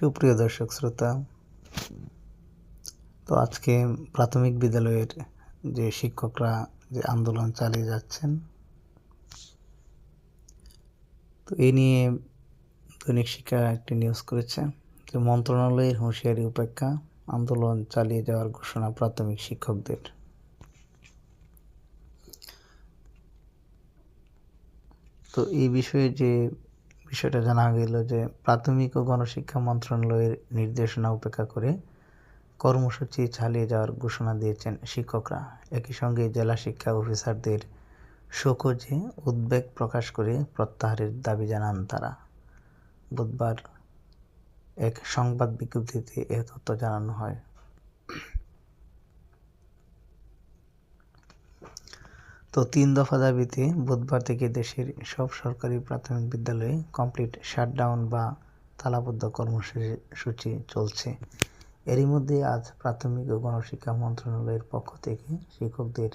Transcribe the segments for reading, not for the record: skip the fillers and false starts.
সুপ্রিয় দর্শক শ্রোতা, তো আজকে প্রাথমিক বিদ্যালয়ের যে শিক্ষকরা যে আন্দোলন চালিয়ে যাচ্ছেন, তো এই নিয়ে দৈনিক শিক্ষা একটি নিউজ করেছে যে মন্ত্রণালয়ের হুঁশিয়ারি উপেক্ষা, আন্দোলন চালিয়ে যাওয়ার ঘোষণা প্রাথমিক শিক্ষকদের। তো এই বিষয়ে যে বিষয়টা জানা গেল যে প্রাথমিক ও গণশিক্ষা মন্ত্রণালয়ের নির্দেশনা উপেক্ষা করে কর্মসূচি চালিয়ে যাওয়ার ঘোষণা দিয়েছেন শিক্ষকরা। একই সঙ্গে জেলা শিক্ষা অফিসারদের শোকজে উদ্বেগ প্রকাশ করে প্রত্যাহারের দাবি জানান তারা। বুধবার এক সংবাদ বিজ্ঞপ্তিতে এ তথ্য জানানো হয়। তো 3 দফা দাবিতে বুধবার থেকে দেশের সব সরকারি প্রাথমিক বিদ্যালয়ে কমপ্লিট শাটডাউন বা তালাবদ্ধ কর্মসূচি চলছে। এরই মধ্যে আজ প্রাথমিক ও গণশিক্ষা মন্ত্রণালয়ের পক্ষ থেকে শিক্ষকদের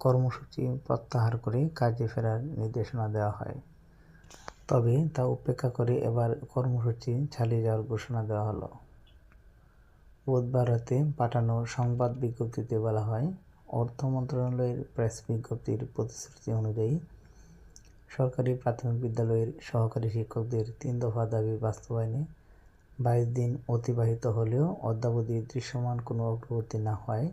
কর্মসূচি প্রত্যাহার করে কাজে ফেরার নির্দেশনা দেওয়া হয়। তবে তা উপেক্ষা করে এবার কর্মসূচি চালিয়ে যাওয়ার ঘোষণা দেওয়া হলো। বুধবার রাতে পাঠানো সংবাদ বিজ্ঞপ্তিতে বলা হয়, অর্থ মন্ত্রণালয়ের প্রেস বিজ্ঞপ্তির প্রতিশ্রুতি অনুযায়ী সরকারি প্রাথমিক বিদ্যালয়ের সহকারী শিক্ষকদের 3 দফা দাবি বাস্তবায়নে 22 দিন অতিবাহিত হলেও অদ্যাবধি দৃশ্যমান কোনো অগ্রগতি না হয়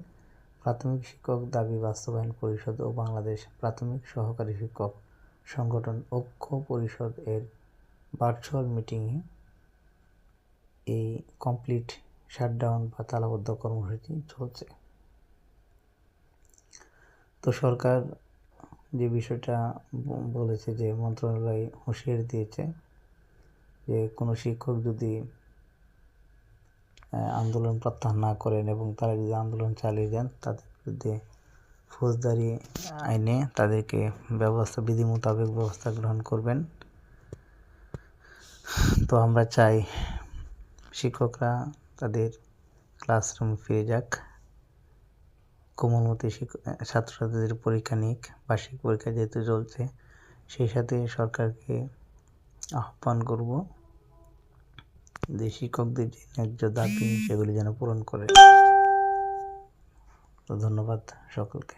প্রাথমিক শিক্ষক দাবি বাস্তবায়ন পরিষদ ও বাংলাদেশ প্রাথমিক সহকারী শিক্ষক সংগঠন ঐক্য পরিষদ এর ভার্চুয়াল মিটিংয়ে এই কমপ্লিট শাটডাউন বা তালাবদ্ধ কর্মসূচি চলছে। তো সরকার যে বিষয়টা বলেছে যে মন্ত্রণালয় হুঁশিয়ারি দিয়েছে যে কোনো শিক্ষক যদি আন্দোলন প্রত্যাহার না করেন এবং তারা যদি আন্দোলন চালিয়ে যান তাদের বিরুদ্ধে ফৌজদারি আইনে তাদেরকে বিধি মোতাবেক ব্যবস্থা গ্রহণ করবেন। তো আমরা চাই শিক্ষকরা তাদের ক্লাসরুমে ফিরে যাক, কোমলমতি ছাত্রছাত্রীদের পরীক্ষা নিক, বার্ষিক পরীক্ষা যেহেতু চলছে, সেই সাথে সরকারকে আহ্বান করব যে শিক্ষকদের যে ন্যায্য দাবি সেগুলি যেন পূরণ করে। তো ধন্যবাদ সকলকে।